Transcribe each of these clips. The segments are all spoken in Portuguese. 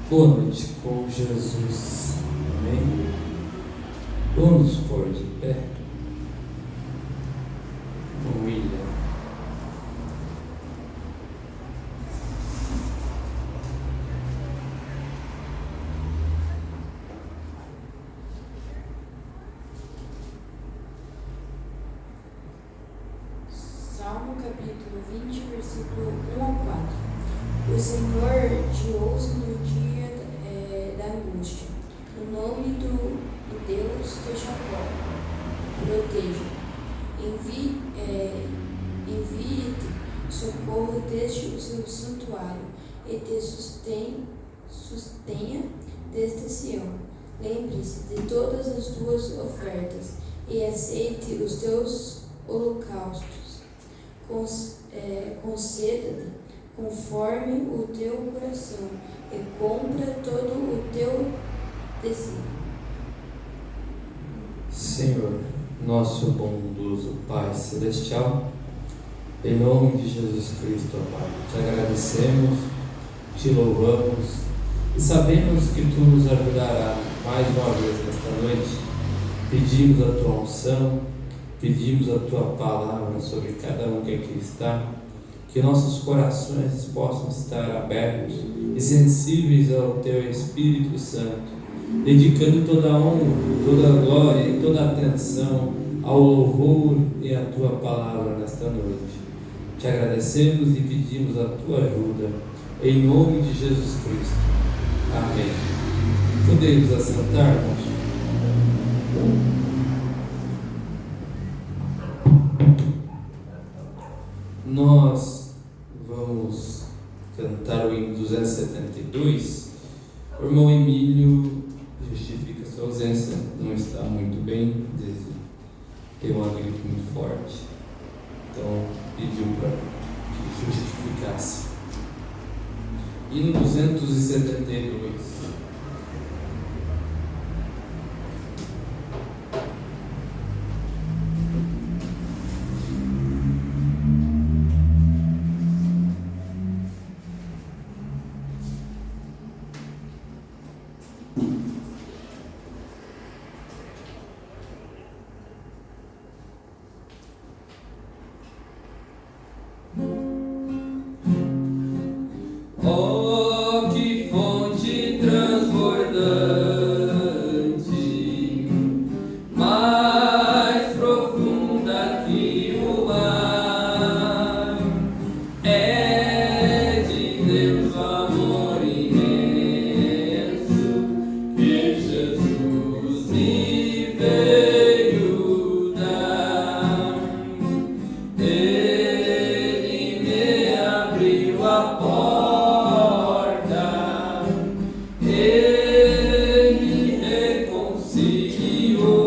Boa noite com Jesus. Amém? Vamos pôr de pé. Com William. Salmo capítulo 20, versículo 1 ao 4. O Senhor te ouça no dia da angústia. No nome do Deus de Jacó, proteja. Envie-te socorro desde o seu santuário e te sustenha desde Sião. Lembre-se de todas as tuas ofertas e aceite os teus holocaustos. Conceda-te conforme o teu coração e cumpra todo o teu desígnio. Senhor, nosso bondoso Pai Celestial, em nome de Jesus Cristo, ó Pai, te agradecemos, te louvamos e sabemos que Tu nos ajudará mais uma vez nesta noite. Pedimos a Tua unção, pedimos a Tua palavra sobre cada um que aqui está, que nossos corações possam estar abertos e sensíveis ao Teu Espírito Santo, dedicando toda a honra, toda a glória e toda a atenção ao louvor e à Tua palavra nesta noite. Te agradecemos e pedimos a Tua ajuda, em nome de Jesus Cristo. Amém. Podemos assentar, irmãos? Nós vamos cantar o hino 272. O irmão Emílio justifica sua ausência, não está muito bem, tem uma gripe muito forte, então pediu para que justificasse. Hino 272. Oh, que fonte transbordante, mais profunda que o mar, é de Deus o amor imenso que Jesus me veio dar. Ele me abriu a porta. Ele reconciliou.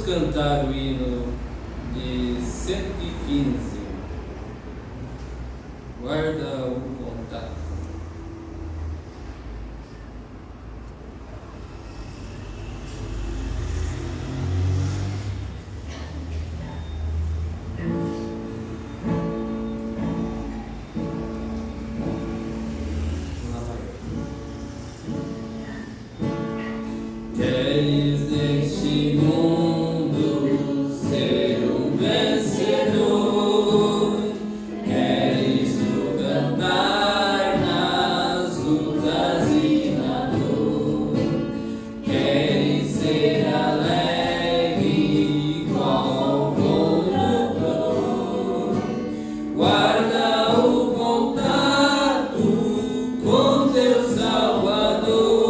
Cantar o hino de 115. Guarda o contato. Queres deste mundo ser um vencedor, queres tu cantar nas lutas e na dor, queres ser alegre qual bom louvor, guarda o contato com teu Salvador.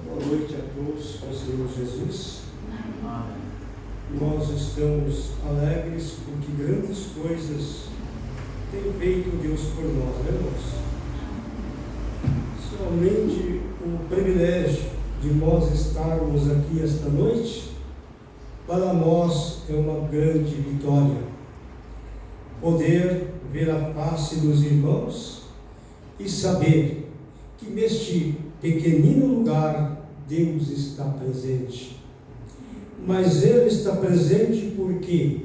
Boa noite a todos, com o Senhor Jesus. Nós estamos alegres porque grandes coisas tem feito Deus por nós, né, irmãos? Somente o privilégio de nós estarmos aqui esta noite, para nós é uma grande vitória. Poder ver a face dos irmãos e saber que neste pequenino lugar Deus está presente. Mas Ele está presente porque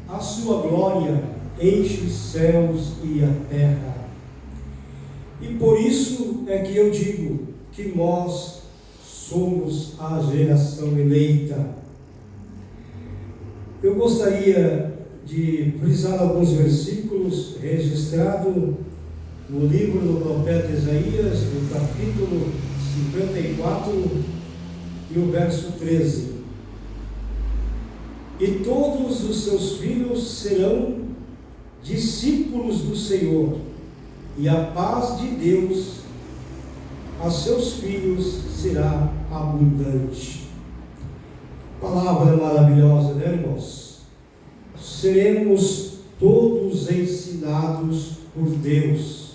a sua glória enche os céus e a terra. E por isso é que eu digo que nós somos a geração eleita. Eu gostaria de frisar alguns versículos registrados no livro do profeta Isaías, no capítulo 54 e o verso 13. E todos os seus filhos serão discípulos do Senhor, e a paz de Deus a seus filhos será abundante. Palavra maravilhosa, né, irmãos? Seremos todos ensinados por Deus.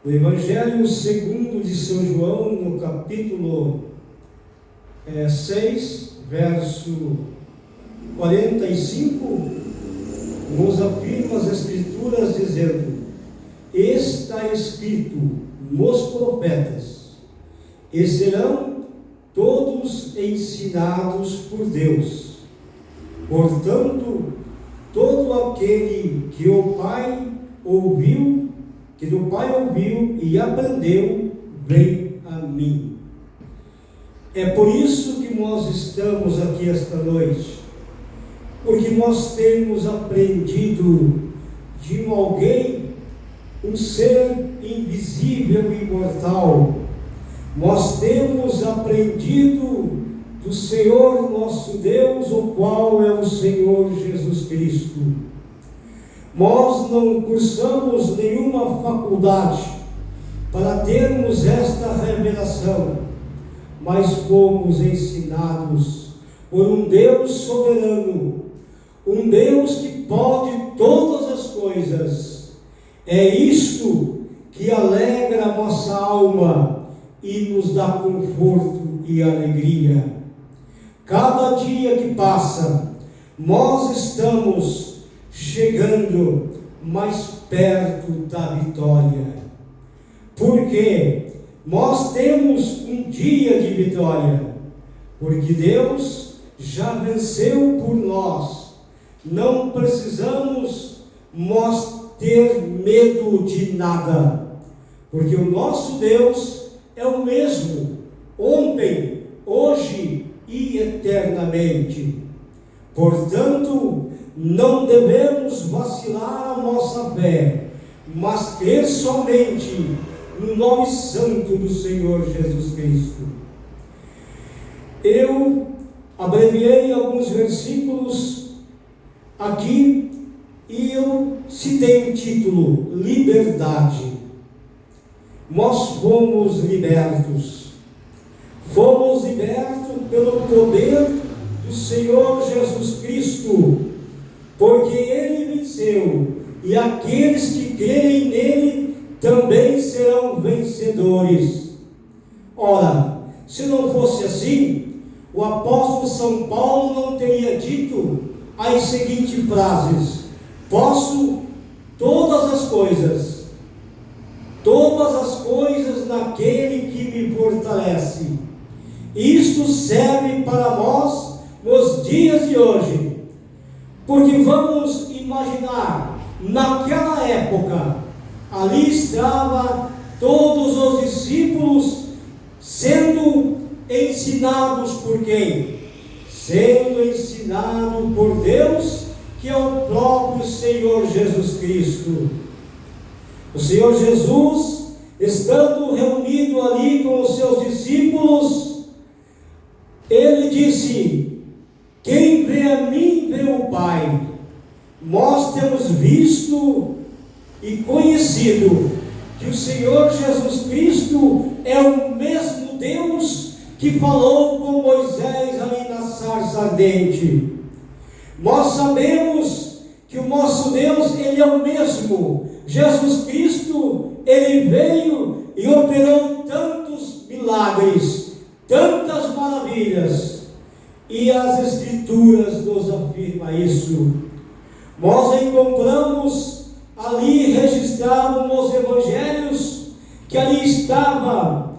No Evangelho segundo de São João, no capítulo 6, verso 45, nos afirma as Escrituras dizendo: está escrito nos profetas, e serão todos ensinados por Deus. Portanto, todo aquele que o Pai ouviu, que do Pai ouviu e aprendeu, vem a mim. É por isso que nós estamos aqui esta noite, porque nós temos aprendido de alguém, um ser invisível e imortal. Nós temos aprendido do Senhor nosso Deus, o qual é o Senhor Jesus Cristo. Nós não cursamos nenhuma faculdade para termos esta revelação, mas fomos ensinados por um Deus soberano, um Deus que pode todas as coisas. É isto que alegra a nossa alma e nos dá conforto e alegria. Cada dia que passa, nós estamos chegando mais perto da vitória, porque nós temos um dia de vitória, porque Deus já venceu por nós. Não precisamos nós ter medo de nada, porque o nosso Deus é o mesmo, ontem, hoje e eternamente. Portanto, não devemos vacilar a nossa fé, mas crer somente no nome santo do Senhor Jesus Cristo. Eu abreviei alguns versículos aqui e eu citei o título: liberdade. Nós fomos libertos pelo poder do Senhor Jesus Cristo, porque Ele venceu, e aqueles que crerem nele também serão vencedores. Ora, se não fosse assim, o apóstolo São Paulo não teria dito as seguintes frases: posso todas as coisas naquele que me fortalece. Isto serve para nós nos dias de hoje, porque vamos imaginar, naquela época, ali estavam todos os discípulos sendo ensinados por quem? Sendo ensinado por Deus, que é o próprio Senhor Jesus Cristo. O Senhor Jesus, estando reunido ali com os seus discípulos, Ele disse: quem vê a mim, vê o Pai. Nós temos visto e conhecido que o Senhor Jesus Cristo é o mesmo Deus que falou com Moisés ali na sarça ardente. Nós sabemos que o nosso Deus, Ele é o mesmo. Jesus Cristo, Ele veio e operou tantos milagres, tantas maravilhas, e as Escrituras nos afirmam isso. Nós encontramos ali registrado nos Evangelhos que ali estava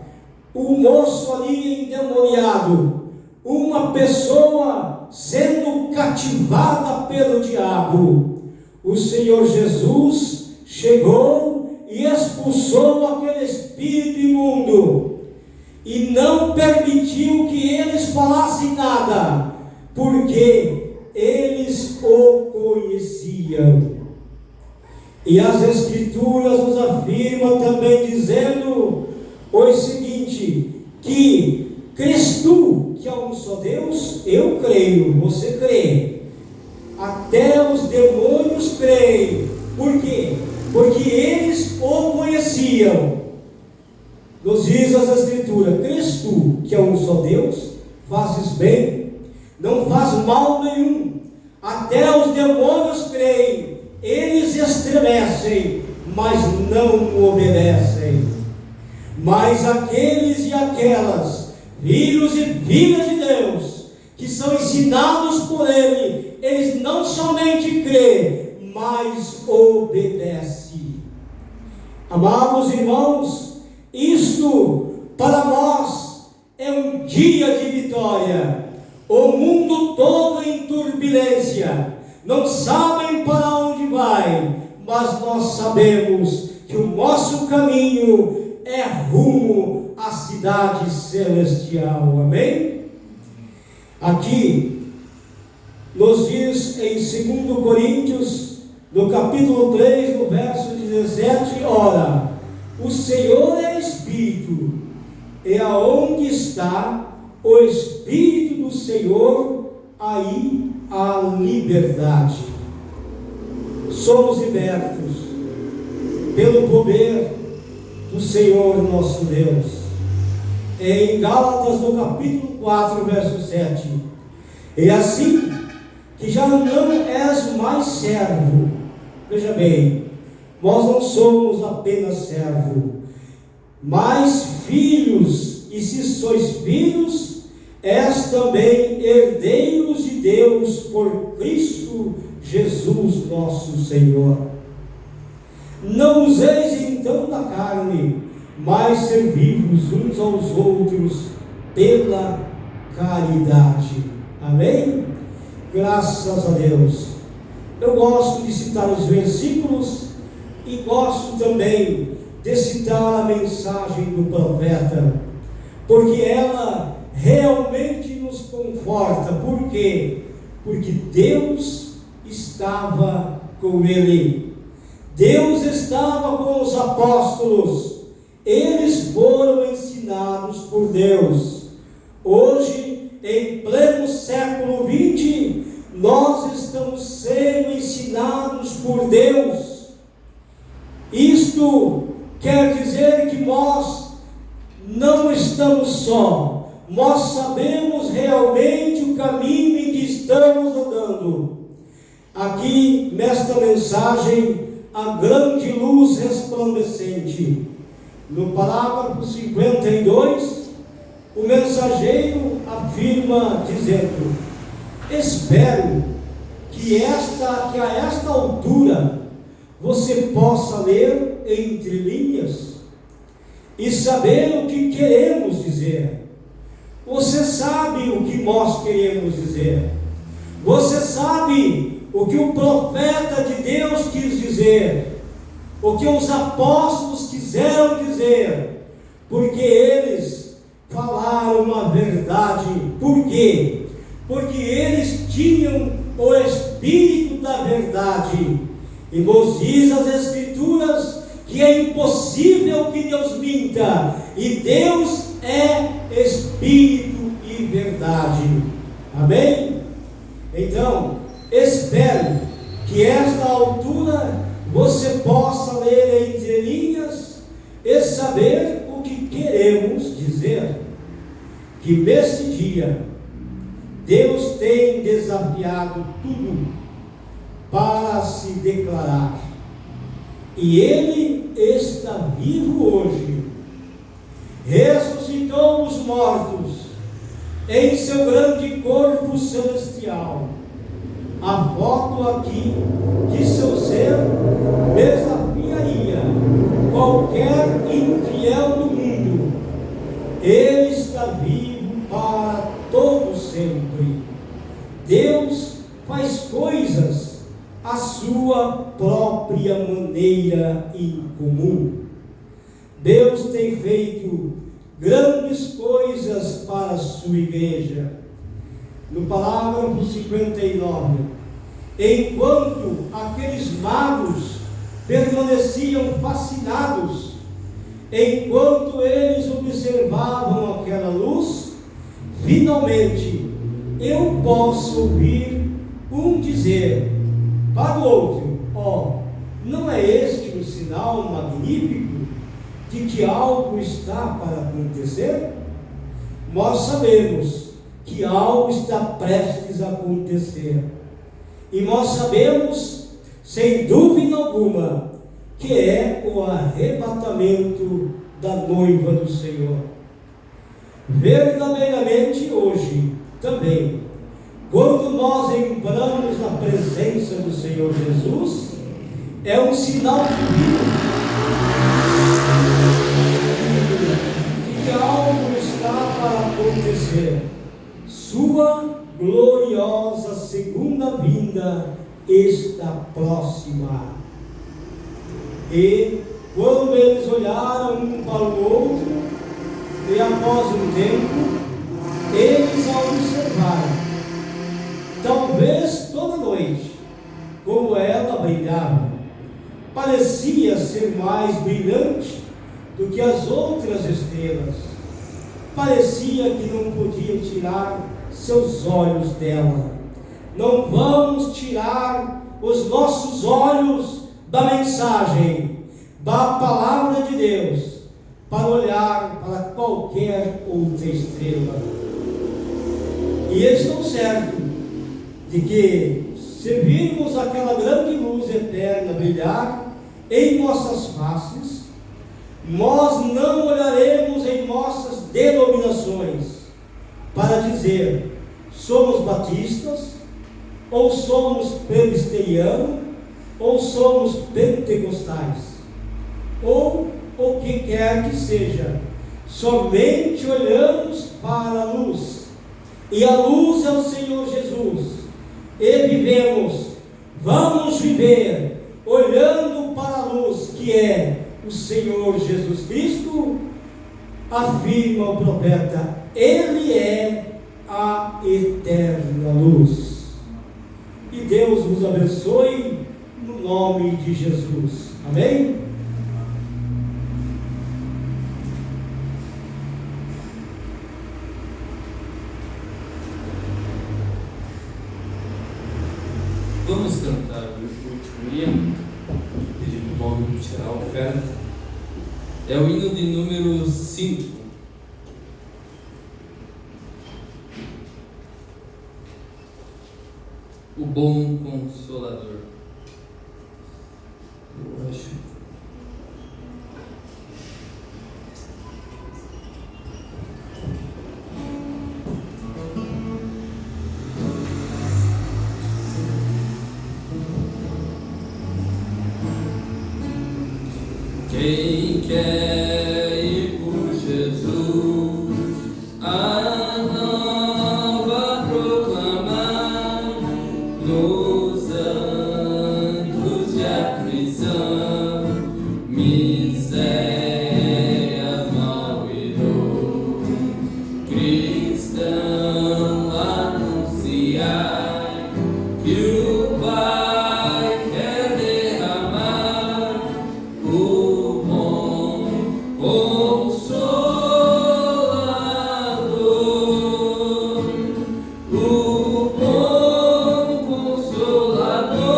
o moço ali endemoniado, uma pessoa sendo cativada pelo diabo. O Senhor Jesus chegou e expulsou aquele espírito imundo e não permitiu que eles falassem nada, porque eles o conheciam. E as Escrituras nos afirmam também dizendo o seguinte, que crês tu que há um só Deus? Eu creio, você crê. Até os demônios creem. Por quê? Porque eles o conheciam. Nos diz as Escrituras, crês tu que há um só Deus? Fazes bem, não faz mal nenhum. Até os demônios creem, eles estremecem, mas não obedecem. Mas aqueles e aquelas, filhos e filhas de Deus, que são ensinados por Ele, eles não somente creem, mas obedecem. Amados irmãos, isto para nós é um dia de vitória. O mundo todo em turbulência, não sabem para onde vai, mas nós sabemos que o nosso caminho é rumo à cidade celestial. Amém? Aqui nos diz em 2 Coríntios, no capítulo 3, no verso 17, ora, o Senhor é Espírito, e aonde está o Espírito do Senhor, aí há liberdade. Somos libertos pelo poder do Senhor nosso Deus. Em Gálatas, no capítulo 4, verso 7, é assim que já não és mais servo. Veja bem, nós não somos apenas servo, mas filhos. E se sois filhos, és também herdeiros de Deus por Cristo Jesus nosso Senhor. Não useis então da carne, mas servi-vos uns aos outros pela caridade. Amém? Graças a Deus. Eu gosto de citar os versículos e gosto também de citar a mensagem do profeta, porque ela realmente nos conforta. Por quê? Porque Deus estava com ele. Deus estava com os apóstolos. Eles foram ensinados por Deus. Hoje, em pleno século 20, nós estamos sendo ensinados por Deus. Isto quer dizer que nós não estamos só, nós sabemos realmente o caminho em que estamos andando. Aqui, nesta mensagem, a grande luz resplandecente. No parágrafo 52, o mensageiro afirma dizendo: espero que a esta altura você possa ler entre linhas e saber o que queremos dizer. Você sabe o que nós queremos dizer. Você sabe o que o profeta de Deus quis dizer, o que os apóstolos quiseram dizer, porque eles falaram a verdade. Por quê? Porque eles tinham o Espírito da verdade. E nos diz as Escrituras que é impossível que Deus minta, e Deus é Espírito e verdade. Amém? Então, espero que esta altura você possa ler entre linhas e saber o que queremos dizer. Que neste dia Deus tem desafiado tudo para se declarar, e Ele está vivo hoje, ressuscitou os mortos em seu grande corpo celestial. A foto aqui de seu ser desafiaria qualquer infiel do mundo. Ele está vivo para todo sempre. Deus faz coisas à sua própria maneira incomum. Deus tem feito grandes coisas para a sua igreja. no parágrafo 59, enquanto aqueles magos permaneciam fascinados, enquanto eles observavam aquela luz, finalmente eu posso ouvir um dizer para o outro: ó, não é este um sinal magnífico de que algo está para acontecer? Nós sabemos que algo está prestes a acontecer, e nós sabemos, sem dúvida alguma, que é o arrebatamento da noiva do Senhor. Verdadeiramente hoje também, quando nós entramos na presença do Senhor Jesus, é um sinal divino de que algo está para acontecer. Sua gloriosa segunda vinda está próxima. E quando eles olharam um para o outro, e após um tempo, eles observaram, talvez toda noite, como ela brilhava, parecia ser mais brilhante do que as outras estrelas. Parecia que não podiam tirar seus olhos dela. Não vamos tirar os nossos olhos da mensagem, da palavra de Deus, para olhar para qualquer outra estrela. E estou certo de que, se virmos aquela grande luz eterna brilhar em nossas faces, nós não olharemos em nossas denominações para dizer: somos batistas, ou somos presbiterianos, ou somos pentecostais, ou o que quer que seja. Somente olhamos para a luz, e a luz é o Senhor Jesus, e vamos viver olhando para a luz que é o Senhor Jesus Cristo. Afirma o profeta: Ele é a eterna luz. E Deus nos abençoe no nome de Jesus. Amém? Vamos cantar o último hino, pedindo o nome de tirar a oferta. É o hino de número 5. O Bom Consolador. Eu acho. Quem quer ir por Jesus, a nova proclamar nos anos de aflição, miséria, mal e dor, cristão, anunciar que o Pai quer derramar o bom consolador, o bom consolador.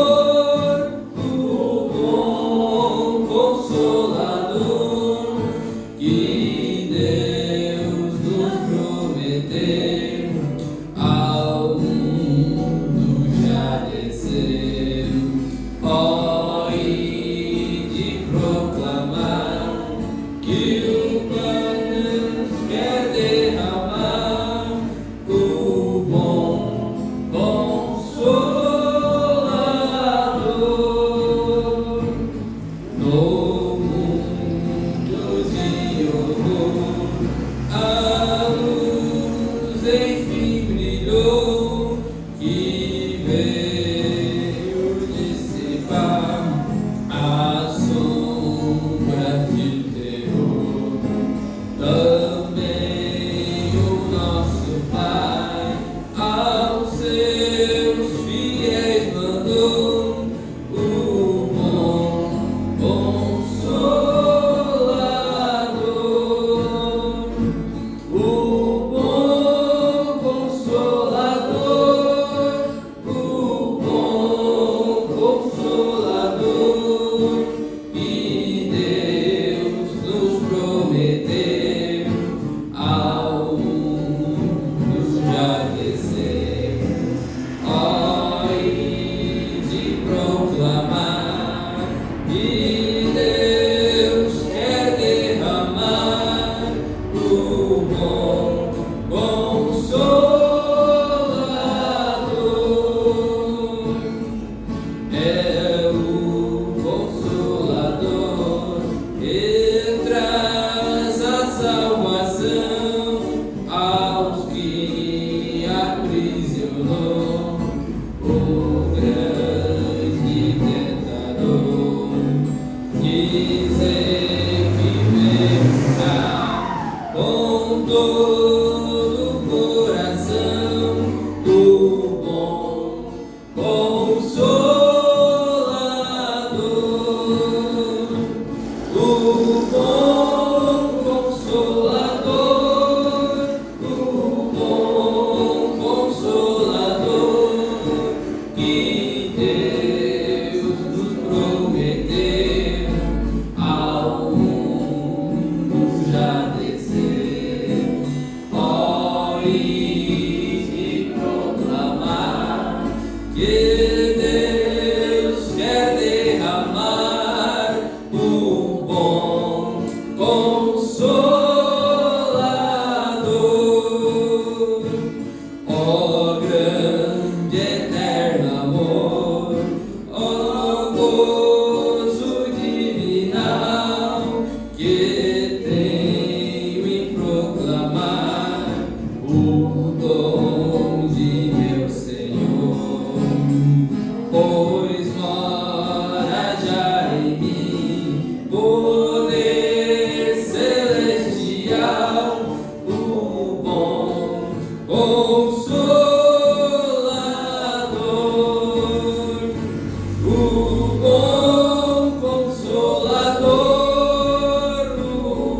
Deus nos prometeu, ao mundo já desceu. Ó, e proclamar que Deus quer derramar o bom Consolador. Ó grande eterno amor, ó gozo divinal, que tenho em proclamar o dom de meu Senhor. Pois mora já em mim poder celestial, o bom Consolador, o bom Consolador, o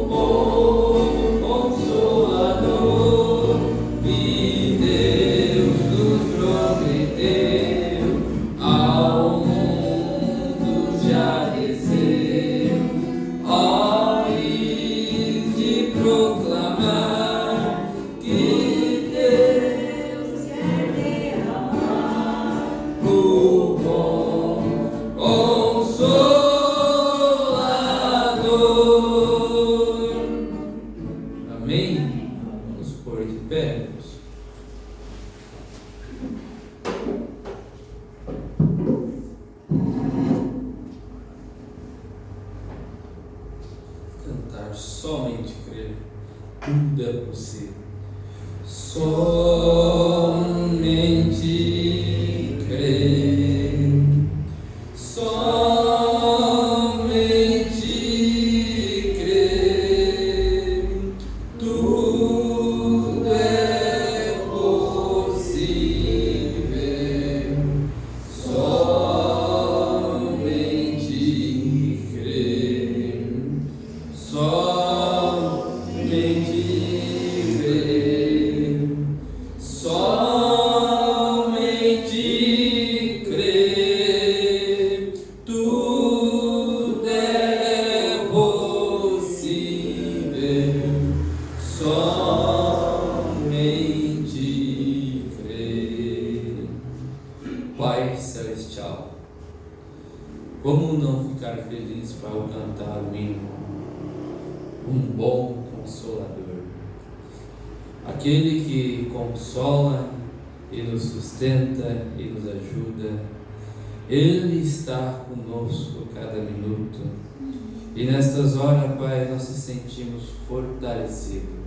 bom Consolador, que Deus nos prometeu, ao mundo já desceu. Ó, e de proclamar que Deus quer derramar o bom Consolador. Amém? Vamos pôr de pé. Cantar somente crer, tudo é possível. Somente crer, somente crer, tudo é possível. Somente crer, somente crer, somente crer, tudo é possível. Somente crer. Pai Celestial, como não ficar feliz ao cantar o hino, um bom Consolador, aquele que consola e nos sustenta e nos ajuda. Ele está conosco cada minuto, e nestas horas, Pai, nós nos sentimos fortalecidos.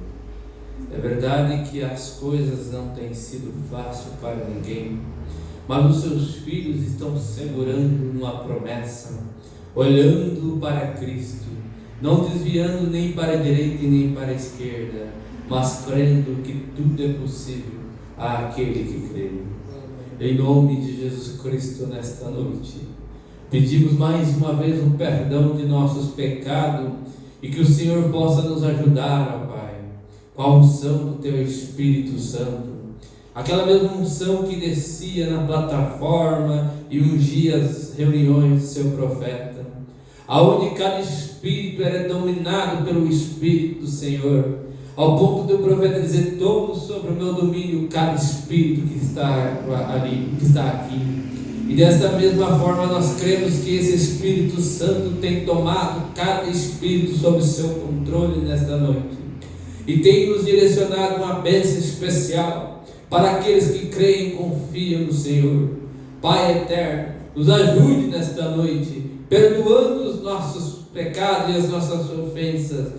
É verdade que as coisas não têm sido fácil para ninguém, mas os seus filhos estão segurando uma promessa, olhando para Cristo, não desviando nem para a direita e nem para a esquerda, mas crendo que tudo é possível àquele que crê. Em nome de Jesus Cristo, nesta noite, pedimos mais uma vez o perdão de nossos pecados e que o Senhor possa nos ajudar, ó Pai, com a unção do Teu Espírito Santo, aquela mesma unção que descia na plataforma e ungia as reuniões do Seu profeta, aonde cada espírito era dominado pelo Espírito do Senhor, ao ponto do profeta dizer: tomo sobre o meu domínio cada espírito que está ali, que está aqui. E desta mesma forma nós cremos que esse Espírito Santo tem tomado cada espírito sob o seu controle nesta noite, e tem nos direcionado uma bênção especial para aqueles que creem e confiam no Senhor. Pai eterno, nos ajude nesta noite, perdoando os nossos pecados e as nossas ofensas,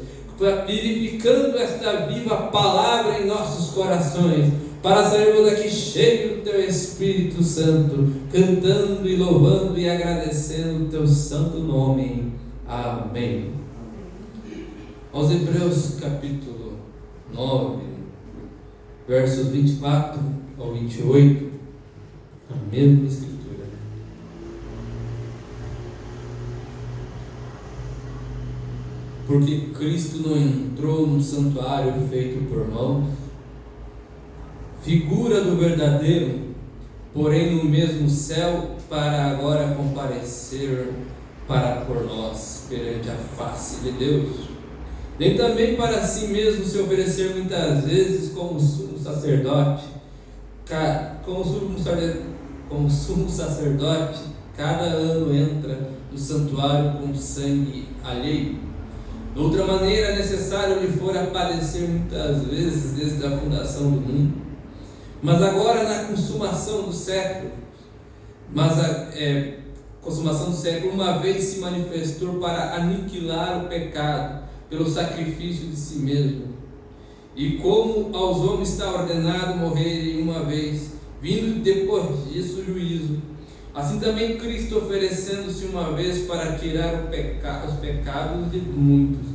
vivificando esta viva palavra em nossos corações, para sairmos daqui cheios do Teu Espírito Santo, cantando e louvando e agradecendo o Teu santo nome. Amém. Aos Hebreus capítulo 9, versos 24 ao 28, a mesma escritura. Porque Cristo não entrou no santuário feito por mãos, figura do verdadeiro, porém no mesmo céu para agora comparecer para por nós perante a face de Deus, nem também para si mesmo se oferecer muitas vezes como sumo sacerdote, cada ano entra no santuário com sangue alheio. De outra maneira, é necessário lhe fora padecer muitas vezes desde a fundação do mundo. Mas agora, na consumação do século, uma vez se manifestou para aniquilar o pecado pelo sacrifício de si mesmo. E como aos homens está ordenado morrerem uma vez, vindo depois disso o juízo, assim também Cristo, oferecendo-se uma vez para tirar os pecados de muitos,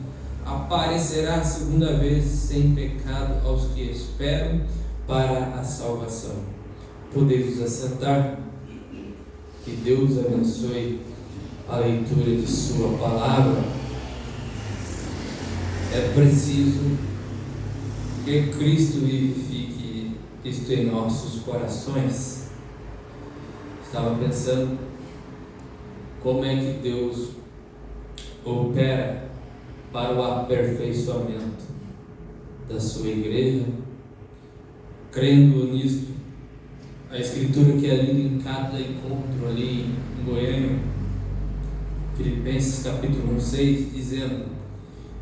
aparecerá a segunda vez sem pecado aos que esperam para a salvação. Podemos assentar. Que Deus abençoe a leitura de sua palavra. É preciso que Cristo vivifique isto em nossos corações. Estava pensando como é que Deus opera para o aperfeiçoamento da sua igreja. Crendo nisto, a escritura que é lida em cada encontro ali em Goiânia, Filipenses capítulo 6, dizendo: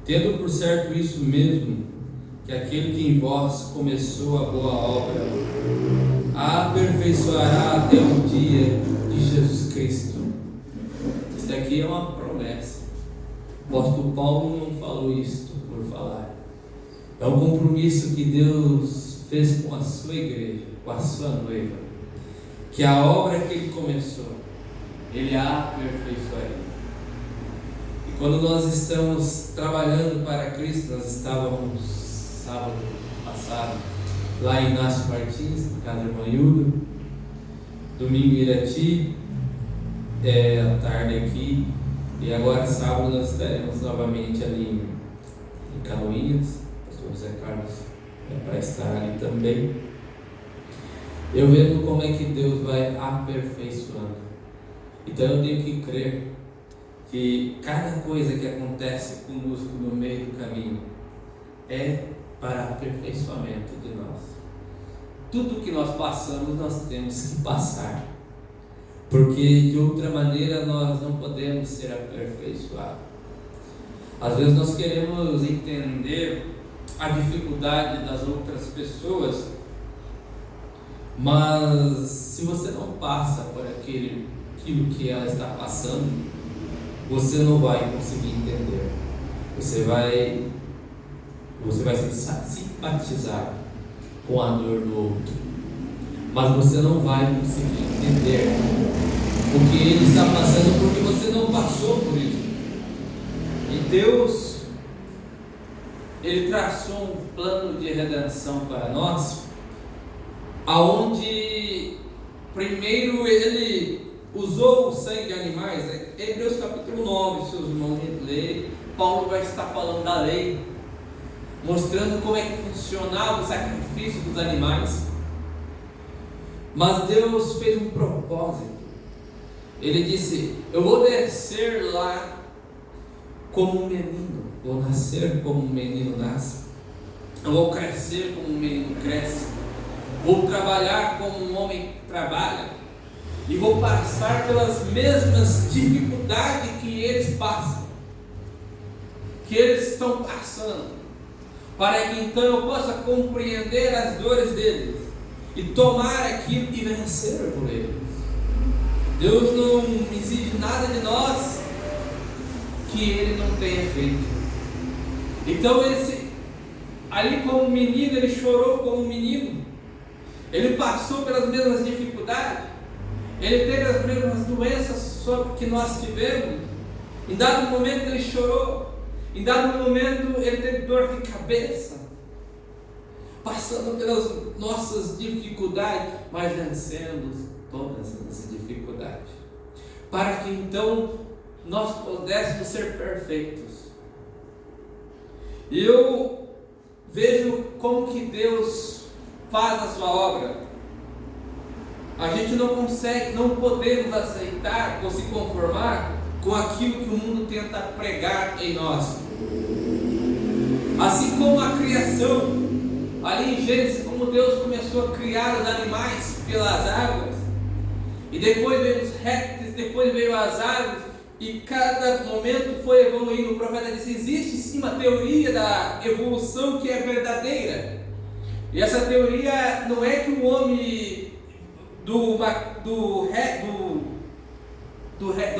tendo por certo isso mesmo, que aquele que em vós começou a boa obra, a aperfeiçoará até o dia de Jesus Cristo. Isso aqui é uma promessa. O apóstolo Paulo não falou isto por falar. É um compromisso que Deus fez com a sua igreja, com a sua noiva, que a obra que Ele começou, Ele a aperfeiçoaria. E quando nós estamos trabalhando para Cristo, nós estávamos sábado passado lá em Inácio Martins, na casa de Manhudo, domingo em Irati, à tarde aqui, e agora sábado nós estaremos novamente ali em Canoinhas. O pastor José Carlos para estar ali também. Eu vendo como é que Deus vai aperfeiçoando. Então eu tenho que crer que cada coisa que acontece conosco no meio do caminho é para aperfeiçoamento de nós. Tudo que nós passamos, nós temos que passar, porque de outra maneira nós não podemos ser aperfeiçoados. Às vezes nós queremos entender a dificuldade das outras pessoas, mas se você não passa por aquilo que ela está passando, você não vai conseguir entender. Você vai simpatizar com a dor do outro, mas você não vai conseguir entender o que ele está passando, porque você não passou por isso. E Deus, Ele traçou um plano de redenção para nós, aonde primeiro Ele usou o sangue de animais. Hebreus capítulo 9, seus irmãos lerem, Paulo vai estar falando da lei, mostrando como é que funcionava o sacrifício dos animais. Mas Deus fez um propósito. Ele disse: eu vou descer lá como um menino, vou nascer como um menino nasce, eu vou crescer como um menino cresce, vou trabalhar como um homem trabalha, e vou passar pelas mesmas dificuldades que eles passam, que eles estão passando, para que então eu possa compreender as dores deles e tomar aquilo e vencer por eles. Deus não exige nada de nós que Ele não tenha feito. Então ali como menino, Ele chorou como menino, Ele passou pelas mesmas dificuldades, Ele teve as mesmas doenças que nós tivemos. Em dado momento Ele chorou, em dado momento Ele teve dor de cabeça, passando pelas nossas dificuldades, mas vencendo todas as dificuldades, para que então nós pudéssemos ser perfeitos. E eu vejo como que Deus faz a sua obra. a gente não consegue, não podemos aceitar ou se conformar com aquilo que o mundo tenta pregar em nós. Assim como a criação, ali em Gênesis, como Deus começou a criar os animais pelas águas, e depois veio os répteis, depois veio as aves, e cada momento foi evoluindo. O profeta disse: existe sim uma teoria da evolução que é verdadeira, e essa teoria não é que o homem do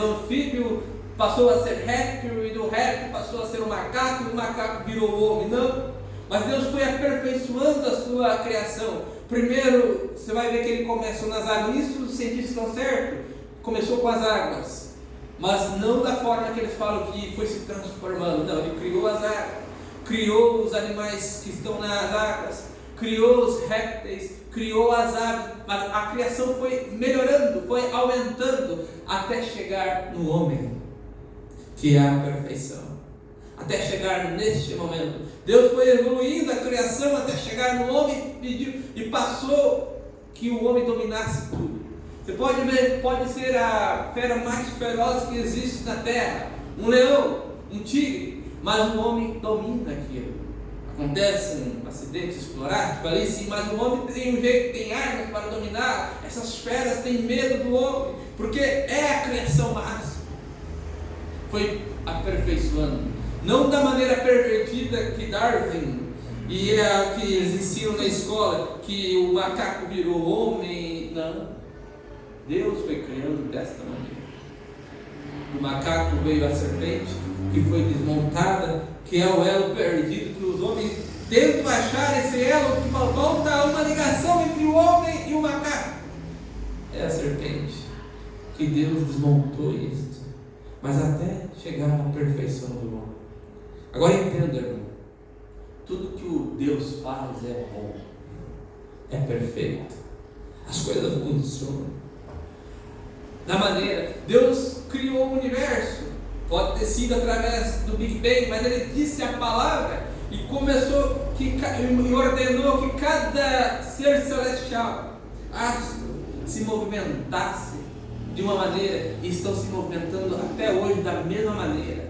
anfíbio passou a ser réptil, e do réptil passou a ser um macaco, e o macaco virou o homem, não. Mas Deus foi aperfeiçoando a sua criação. Primeiro, você vai ver que ele começou nas águas. Isso os cientistas estão certos. Começou com as águas, mas não da forma que eles falam que foi se transformando. Não, ele criou as águas, criou os animais que estão nas águas, criou os répteis, criou as aves. Mas a criação foi melhorando, foi aumentando, até chegar no homem, que é a perfeição. Até chegar neste momento, Deus foi evoluindo a criação até chegar no homem, e passou que o homem dominasse tudo. Você pode ver, pode ser a fera mais feroz que existe na terra, um leão, um tigre, mas o homem domina aquilo. Acontecem acidentes explorados ali sim, mas o homem tem um jeito, tem armas para dominar. Essas feras têm medo do homem, porque é a criação máxima. Foi aperfeiçoando. Não da maneira pervertida que Darwin e é que eles ensinam na escola, que o macaco virou homem. Não. Deus foi criando desta maneira. Do macaco veio a serpente, que foi desmontada, que é o elo perdido, que os homens tentam achar esse elo, que falta uma ligação entre o homem e o macaco. É a serpente, que Deus desmontou isso, mas até chegar à perfeição do homem. Agora entenda, irmão, tudo que o Deus faz é bom, é perfeito, as coisas funcionam da maneira. Deus criou o universo, pode ter sido através do Big Bang, mas Ele disse a palavra e começou e ordenou que cada ser celestial, astro, se movimentasse de uma maneira, e estão se movimentando até hoje da mesma maneira.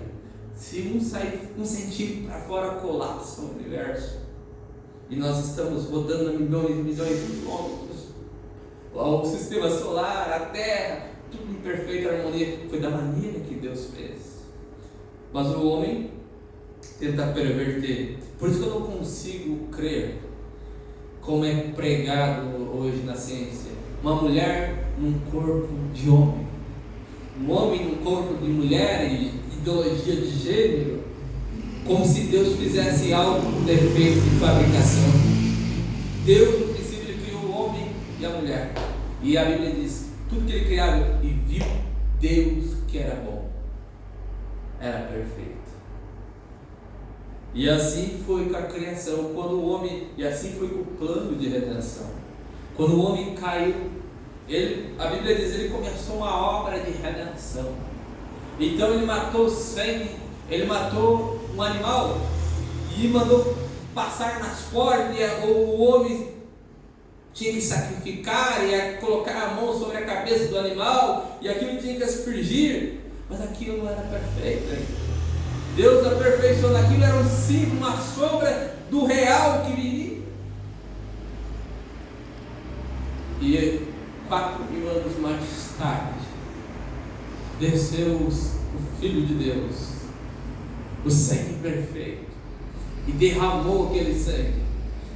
Se um sair um centímetro para fora, colapsa o universo. E nós estamos rodando a milhões e milhões de quilômetros. O sistema solar, a Terra, tudo em perfeita harmonia. Foi da maneira que Deus fez. Mas o homem tenta perverter. Por isso que eu não consigo crer, como é pregado hoje na ciência, uma mulher num corpo de homem, um homem num corpo de mulher, e ideologia de gênero, como se Deus fizesse algo com defeito de fabricação. Deus, no princípio, Ele criou o homem e a mulher, e a Bíblia diz: tudo que Ele criava, e viu Deus que era bom, era perfeito. E assim foi com a criação, quando o homem, e assim foi com o plano de redenção. Quando o homem caiu, a Bíblia diz, ele começou uma obra de redenção. Então ele matou 100, ele matou um animal e mandou passar nas portas, o homem tinha que sacrificar e colocar a mão sobre a cabeça do animal, e aquilo tinha que aspergir, mas aquilo não era perfeito. Deus aperfeiçoou, aquilo era um símbolo, uma sombra do real que viria. E 4.000 anos mais tarde, desceu o Filho de Deus, o sangue perfeito, e derramou aquele sangue.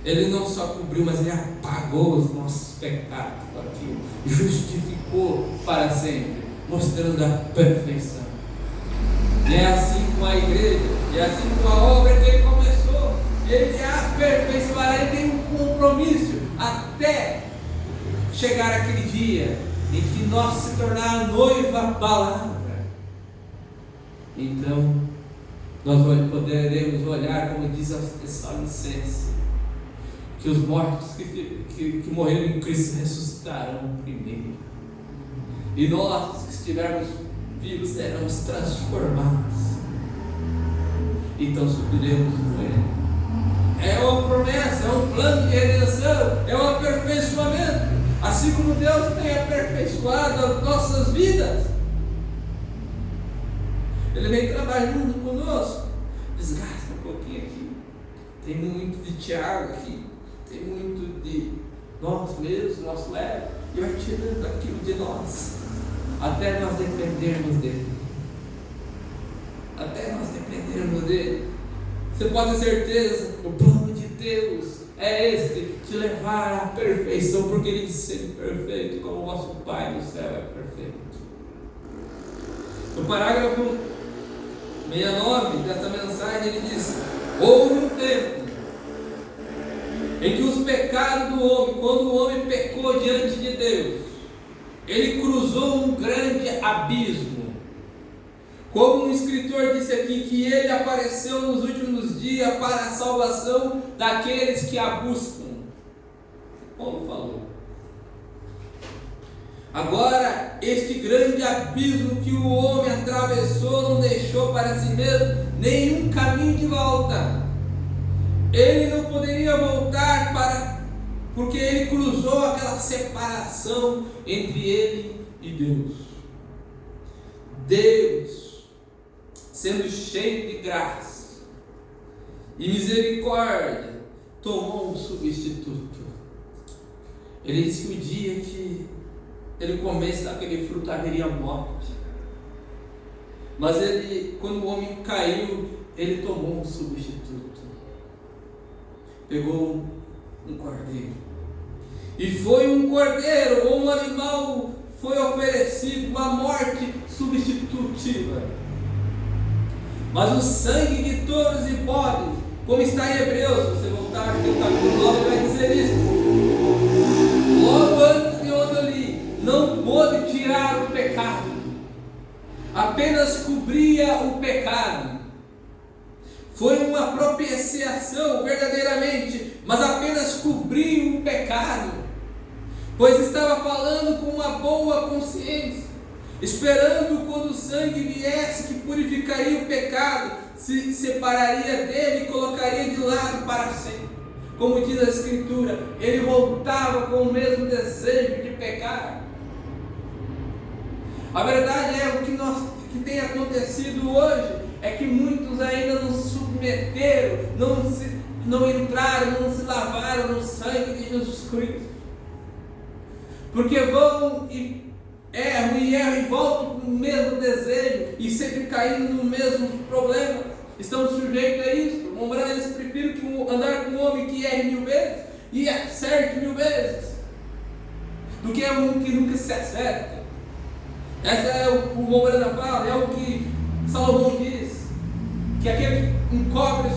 Ele não só cobriu, mas Ele apagou os nossos pecados com aquilo, justificou para sempre, mostrando a perfeição. E é assim com a igreja, e é assim com a obra que Ele começou. Ele aperfeiçoará, Ele tem um compromisso até chegar aquele dia em que nós se tornar a noiva palavra. Então nós poderemos olhar, como diz aos Tessalonicenses, que os mortos que morreram em Cristo ressuscitarão primeiro, e nós que estivermos vivos seremos transformados, então subiremos com Ele. É uma promessa, é um plano de redenção, é um aperfeiçoamento. A Assim como Deus tem aperfeiçoado as nossas vidas, Ele vem trabalhando conosco. Desgasta um pouquinho aqui. Tem muito de Tiago aqui. Tem muito de nós mesmos, nosso leve. E vai tirando aquilo de nós. Até nós dependermos dele. Até nós dependermos dele. Você pode ter certeza, o plano de Deus é este, te levar à perfeição, porque Ele diz ser perfeito, como o vosso Pai no céu é perfeito. No parágrafo 69 desta mensagem, ele diz: houve um tempo em que os pecados do homem, quando o homem pecou diante de Deus, ele cruzou um grande abismo. Como um escritor disse aqui, que ele apareceu nos últimos dias para a salvação daqueles que a buscam. Paulo falou. Agora, este grande abismo que o homem atravessou não deixou para si mesmo nenhum caminho de volta. Ele não poderia voltar porque ele cruzou aquela separação entre ele e Deus. Deus, sendo cheio de graça e misericórdia, tomou um substituto. Ele disse que o dia que ele comesse daquele fruto haveria morte. Mas ele, quando o homem caiu, ele tomou um substituto. Pegou um cordeiro. E foi um cordeiro, ou um animal, foi oferecido, uma morte substitutiva. Mas o sangue de touros e bodes, como está em Hebreus, se você voltar aqui no capítulo 9, vai dizer isso. Logo antes de onde eu li, não pôde tirar o pecado, apenas cobria o pecado. Foi uma propiciação verdadeiramente, mas apenas cobriu o pecado, pois estava falando com uma boa consciência, esperando quando o sangue viesse que purificaria o pecado, se separaria dele e colocaria de lado para sempre. Como diz a Escritura, ele voltava com o mesmo desejo de pecar. A verdade é o que tem acontecido hoje, é que muitos ainda não se submeteram, não entraram, não se lavaram no sangue de Jesus Cristo. Porque vão e erram e voltam com o mesmo desejo e sempre caindo no mesmo problema. Estão sujeitos a isso. Eles preferem andar com um homem que erre 1000 vezes e acerte 1000 vezes, do que um que nunca se acerta. Essa é o Mourana fala, é o que Salomão diz, que aquele que encobre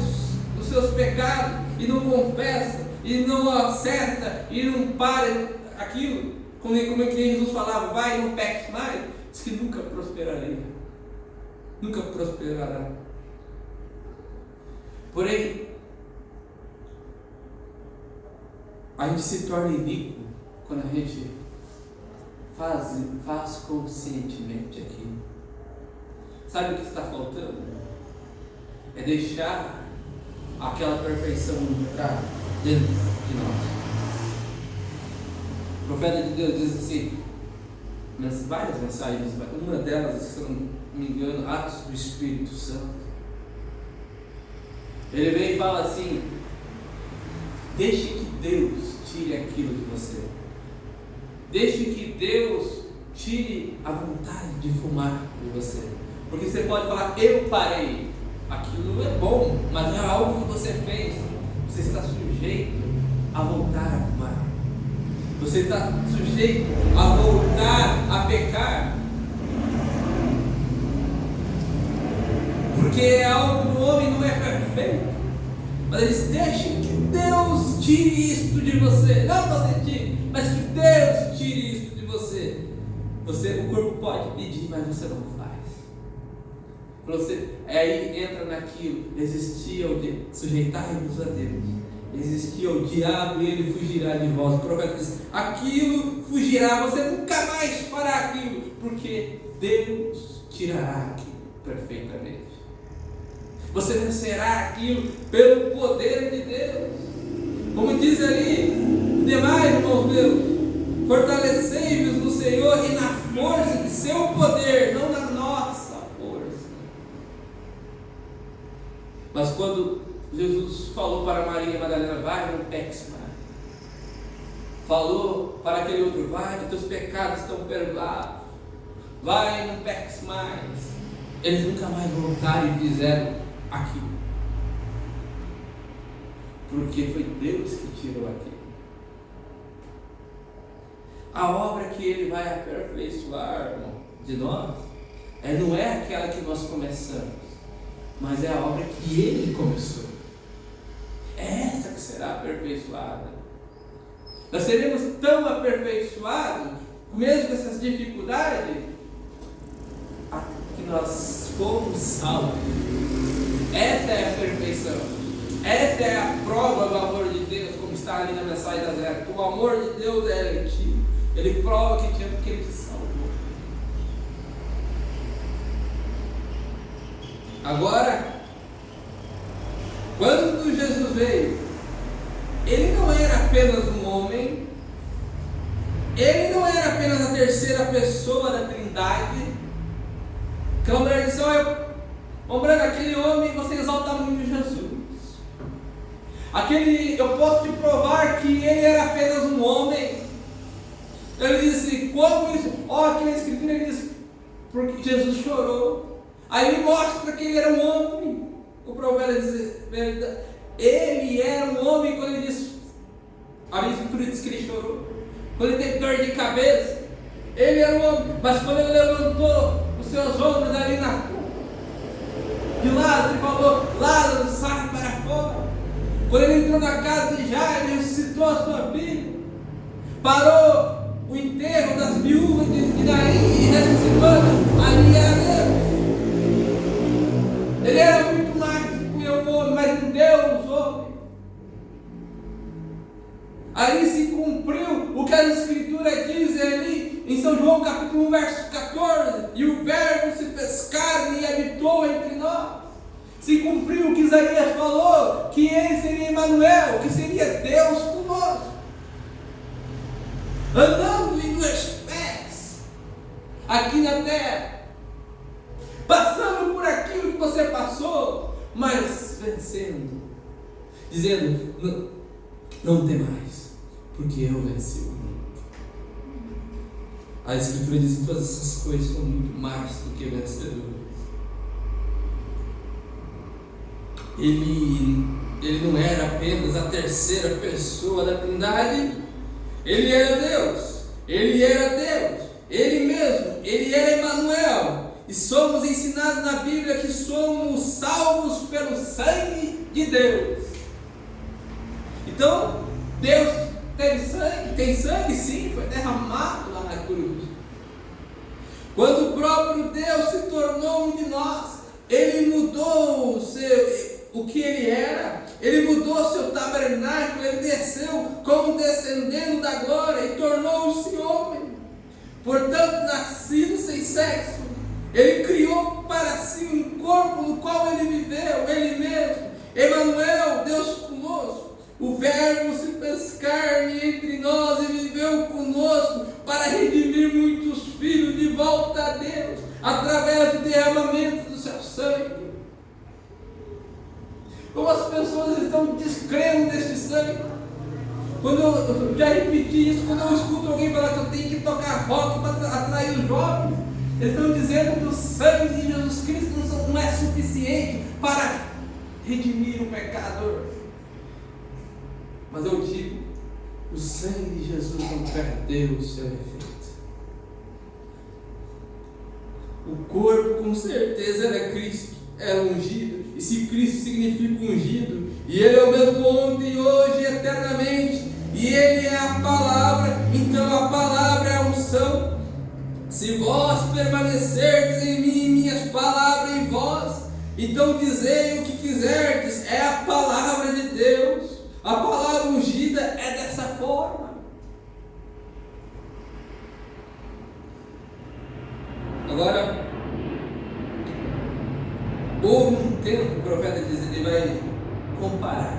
os seus pecados e não confessa, e não acerta, e não para aquilo, como é que Jesus falava, vai e não peques mais, diz que nunca prosperaria. Nunca prosperará. Porém, a gente se torna iníquo quando a gente faz conscientemente aquilo. Sabe o que está faltando? É deixar aquela perfeição entrar dentro de nós. O profeta de Deus diz assim, várias mensagens, uma delas, se eu não me engano, Atos do Espírito Santo. Ele vem e fala assim: deixe que Deus tire aquilo de você. Deixe que Deus tire a vontade de fumar de você. Porque você pode falar, eu parei. Aquilo é bom, mas é algo que você fez. Você está sujeito a voltar a fumar. Você está sujeito a voltar a pecar. Porque é algo do homem, não é perfeito. Mas eles deixam que Deus tire isto de você. Não você tire, mas que Deus tire isto de você. O corpo pode pedir, mas você não faz. Aí entra naquilo, existia o de sujeitar-vos a Deus. Existia o diabo e ele fugirá de vós. O profeta diz, aquilo fugirá, você nunca mais fará aquilo, porque Deus tirará aquilo perfeitamente. Você vencerá aquilo pelo poder de Deus. Como diz ali, demais, irmãos meus, Fortalecei-vos no Senhor e na força de seu poder, não na nossa força. Mas quando Jesus falou para Maria Madalena, vai, não peques mais. Falou para aquele outro, vai, que teus pecados estão perdoados. Vai, não peques mais. Eles nunca mais voltaram e fizeram aquilo. Porque foi Deus que tirou aquilo. A obra que Ele vai aperfeiçoar, irmão, de nós, não é aquela que nós começamos, mas é a obra que Ele começou. É essa que será aperfeiçoada. Nós seremos tão aperfeiçoados, mesmo com essas dificuldades, que nós fomos salvos. Essa é a perfeição. Essa é a prova do amor de Deus, como está ali na mensagem da Zé. O amor de Deus é eletivo. Ele prova que tinha porque Ele te salvou. Agora, quando Jesus veio, Ele não era apenas um homem, Ele não era apenas a terceira pessoa da Trindade. Que a mulher disse, olha, aquele homem, você exalta muito Jesus. Eu posso te provar que ele era apenas um homem. Ele disse, como isso? Aqui na escritura ele diz, porque Jesus chorou. Aí ele mostra que ele era um homem. O provérbio diz, ele era um homem quando ele disse, a escritura diz que ele chorou. Quando ele teve dor de cabeça, ele era um homem. Mas quando ele levantou os seus ombros ali de Lázaro, ele falou, Lázaro, sai para fora. Quando ele entrou na casa de Jairo, ele ressuscitou a sua filha, parou o enterro das viúvas de Naim e ressuscitou, ali era Deus. Ele era muito mais do que um homem, mas um Deus homem. Ali se cumpriu o que a Escritura diz ali em São João capítulo 1, verso 14, e o verbo se fez carne e habitou entre nós. Se cumpriu o que Isaías falou, que ele seria Emanuel, que seria Deus conosco, andando em dois pés, aqui na terra, passando por aquilo que você passou, mas vencendo, dizendo, não tem mais, porque eu venci o mundo. A Escritura diz que todas essas coisas são muito mais do que vencedores. Ele não era apenas a terceira pessoa da Trindade, Ele era Deus, Ele era Deus, Ele mesmo, Ele era Emanuel. E somos ensinados na Bíblia que somos salvos pelo sangue de Deus. Então, Deus teve sangue, tem sangue sim, foi derramado lá na cruz. Quando o próprio Deus se tornou um de nós, Ele mudou o que Ele era, Ele mudou o seu tabernáculo, Ele desceu como descendendo da glória e tornou-se homem. Portanto, nascido sem sexo, Ele criou para si um corpo no qual Ele viveu, Ele mesmo, Emanuel, Deus conosco. O Verbo se fez carne entre nós e viveu conosco para redimir muitos filhos de volta a Deus, através do derramamento do seu sangue. Como as pessoas estão descrendo deste sangue. Quando eu já repeti isso, quando eu escuto alguém falar que eu tenho que tocar rock para atrair os jovens, eles estão dizendo que o sangue de Jesus Cristo não é suficiente para redimir o pecador. Mas eu digo, o sangue de Jesus não perdeu o seu efeito. O corpo com certeza era Cristo, era ungido. E se Cristo significa ungido, e Ele é o mesmo ontem, hoje e eternamente, e Ele é a palavra, então a palavra é a unção. Se vós permanecerdes em mim e minhas palavras em vós, então dizei o que quiserdes, é a palavra de Deus. A palavra ungida é dessa forma. Agora, houve um tempo, o profeta diz, ele vai comparar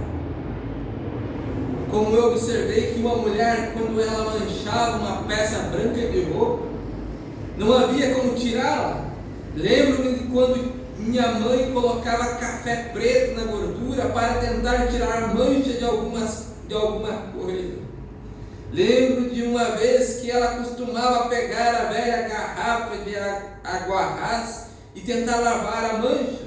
como eu observei que uma mulher, quando ela manchava uma peça branca de roupa, não havia como tirá-la. Lembro-me de quando minha mãe colocava café preto na gordura para tentar tirar a mancha de alguma coisa. Lembro de uma vez que ela costumava pegar a velha garrafa de aguarrás e tentar lavar a mancha,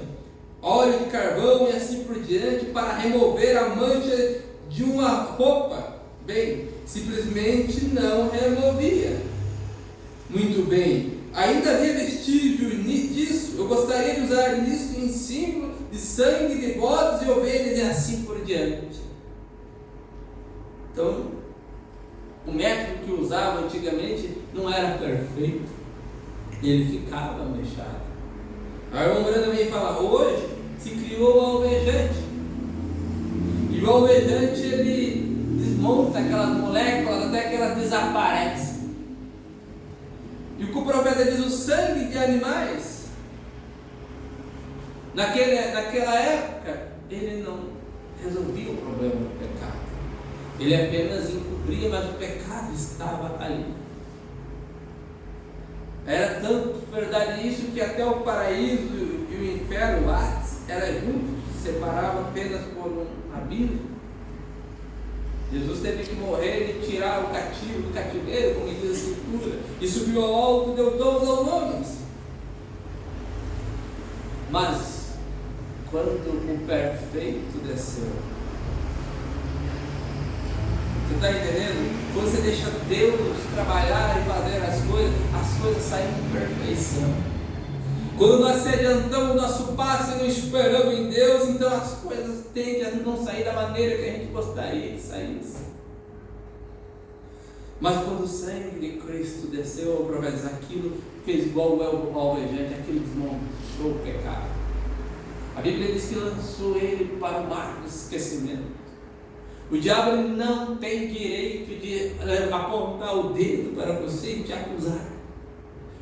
óleo de carvão e assim por diante, para remover a mancha de uma roupa. Bem, simplesmente não removia. Muito bem, ainda havia vestígio disso. Eu gostaria de usar isso em símbolo de sangue de bodes e ovelhas e assim por diante. Então, o método que usava antigamente não era perfeito, ele ficava manchado. A irmã Branda vem falar, hoje se criou o alvejante, e o alvejante ele desmonta aquelas moléculas até que elas desaparecem. E o que o profeta diz, o sangue de animais, naquela época, ele não resolvia o problema do pecado. Ele apenas encobria, mas o pecado estava ali. Era tanto verdade isso que até o paraíso e o inferno lá era junto, se separava apenas por um abismo. Jesus teve que morrer e tirar o cativo do cativeiro, como diz a Escritura, e subiu ao alto e deu dons aos homens. Mas quando o perfeito desceu, você está entendendo? Quando você deixa Deus trabalhar e fazer as coisas saem com perfeição. Quando nós se adiantamos o nosso passo e não esperamos em Deus, então as coisas tendem a não sair da maneira que a gente gostaria que saísse. Mas quando o sangue de Cristo desceu, o profeta diz, aquilo fez igual o alvejante, aquilo desmontou o pecado. A Bíblia diz que lançou ele para o mar do esquecimento. O diabo não tem direito de apontar o dedo para você e te acusar.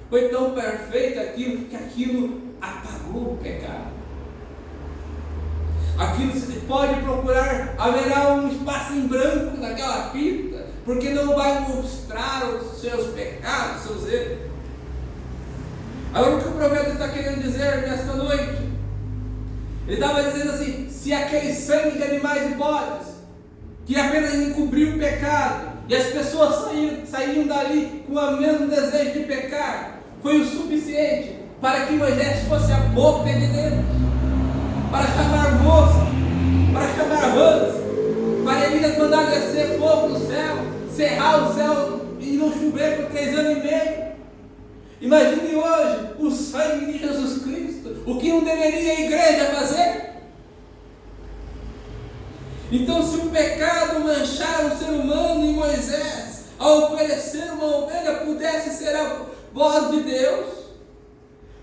Foi tão perfeito aquilo que aquilo apagou o pecado. Aquilo você pode procurar, haverá um espaço em branco naquela fita, porque não vai mostrar os seus pecados, os seus erros. Agora o que o profeta está querendo dizer nesta noite? Ele estava dizendo assim, se aquele sangue de animais e bodes, que apenas encobriu o pecado, e as pessoas saíam dali com o mesmo desejo de pecar, foi o suficiente para que Moisés fosse a boca de Deus, para chamar moça, para chamar rãs, para ele mandar descer fogo do céu, cerrar o céu e não chover por 3 anos e meio. Imagine hoje o sangue de Jesus Cristo, o que não deveria a igreja fazer? Então, se o pecado manchar o ser humano e Moisés, ao oferecer uma ovelha, pudesse ser a voz de Deus,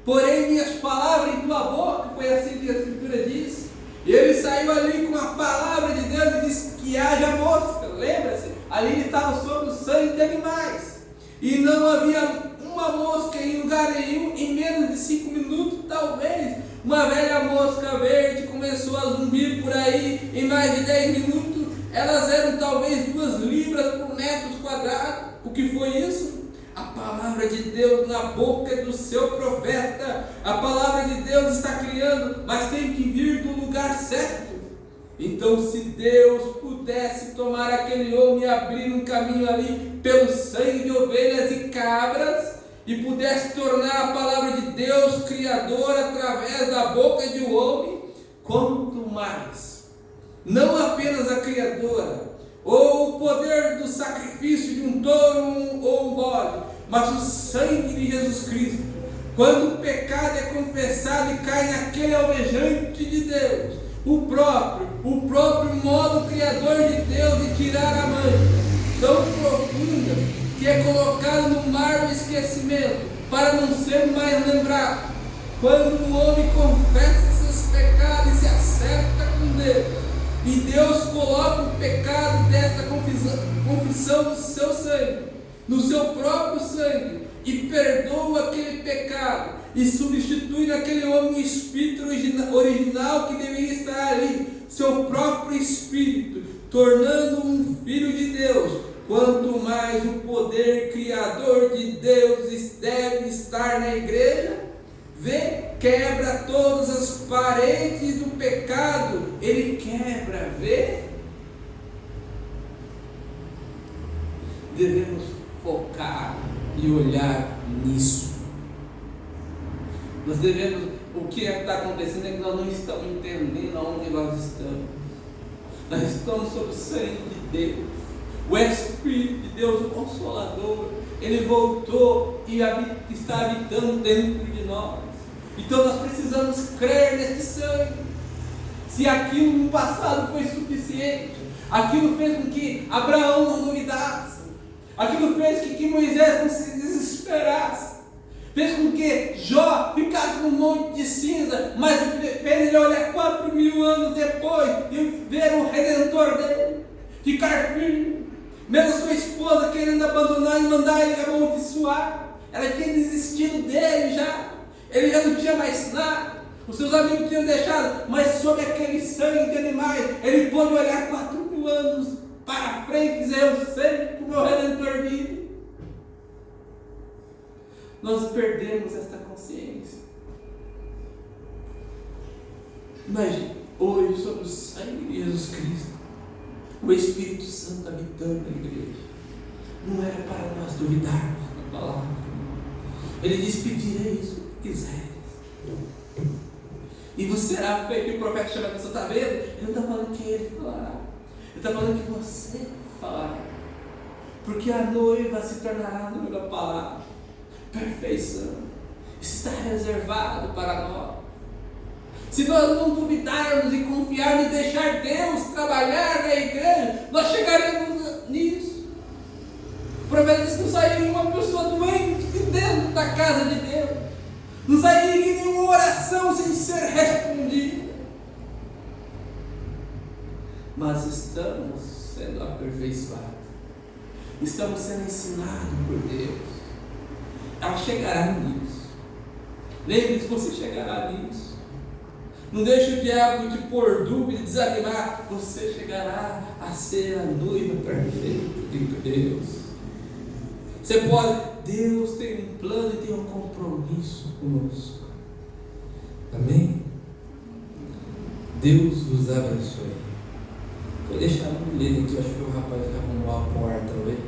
porém minhas palavras em tua boca, foi assim que a Escritura diz, e ele saiu ali com a palavra de Deus e disse que haja mosca, lembra-se, ali ele estava sobre o sangue de animais, e não havia uma mosca em lugar nenhum. Em menos de 5 minutos, talvez, uma velha mosca verde começou a zumbir por aí. Em mais de 10 minutos, elas eram talvez 2 libras por metro quadrado. O que foi isso? A palavra de Deus na boca do seu profeta. A palavra de Deus está criando, mas tem que vir do lugar certo. Então, se Deus pudesse tomar aquele homem e abrir um caminho ali pelo sangue de ovelhas e cabras, e pudesse tornar a palavra de Deus criadora através da boca de um homem, quanto mais, não apenas a criadora, ou o poder do sacrifício de um touro ou um bode, mas o sangue de Jesus Cristo, quando o pecado é confessado e cai naquele alvejante de Deus, o próprio modo criador de Deus de tirar a mancha tão profunda, que é colocado no mar do esquecimento, para não ser mais lembrado. Quando o homem confessa seus pecados e se acerta com Deus, e Deus coloca o pecado desta confissão no seu sangue, no seu próprio sangue, e perdoa aquele pecado, e substitui naquele homem o espírito original que deveria estar ali, seu próprio espírito, tornando um filho de Deus, quanto mais o poder criador de Deus deve estar na igreja. Vê, quebra todas as paredes do pecado, ele quebra, vê? Devemos focar e olhar nisso. Nós devemos, o que está acontecendo é que nós não estamos entendendo aonde nós estamos. Nós estamos sob o sangue de Deus. O Espírito de Deus, o Consolador, ele voltou e está habitando dentro de nós. Então nós precisamos crer nesse sangue. Se aquilo no passado foi suficiente, aquilo fez com que Abraão não duvidasse, aquilo fez com que Moisés não se desesperasse, fez com que Jó ficasse num monte de cinza, mas fez ele olhar 4.000 anos depois e ver o Redentor dele, ficar firme. Mesmo sua esposa querendo abandonar e mandar ele amaldiçoar, ela tinha desistido dele já, ele já não tinha mais nada, os seus amigos tinham deixado, mas sob aquele sangue de animais, ele pôde olhar 4.000 anos para frente e dizer: eu sei que o meu Redentor vive. Nós perdemos esta consciência. Imagine, hoje, sob o sangue de Jesus Cristo, o Espírito Santo habitando na igreja. Não era para nós duvidarmos da palavra. Ele diz: pedireis o que quiseres, e você será feito. E o profeta chama a pessoa: está vendo? Ele não está falando que ele falará, ele está falando que você falará, porque a noiva se tornará no meio da palavra, perfeição. Isso está reservado para nós. Se nós não duvidarmos e confiarmos e deixar Deus trabalhar na igreja, nós chegaremos nisso. O profeta diz que não sairia uma pessoa doente de dentro da casa de Deus, não sairia nenhuma oração sem ser respondida. Mas estamos sendo aperfeiçoados, estamos sendo ensinados por Deus. Ela chegará nisso. Lembre-se, você chegará nisso. Não deixe o diabo te pôr dúvida e desanimar. Você chegará a ser a noiva perfeita de Deus. Você pode. Deus tem um plano e tem um compromisso conosco. Amém? Deus vos abençoe. Vou deixar um ler aqui. Acho que o rapaz que arrumou a porta hoje.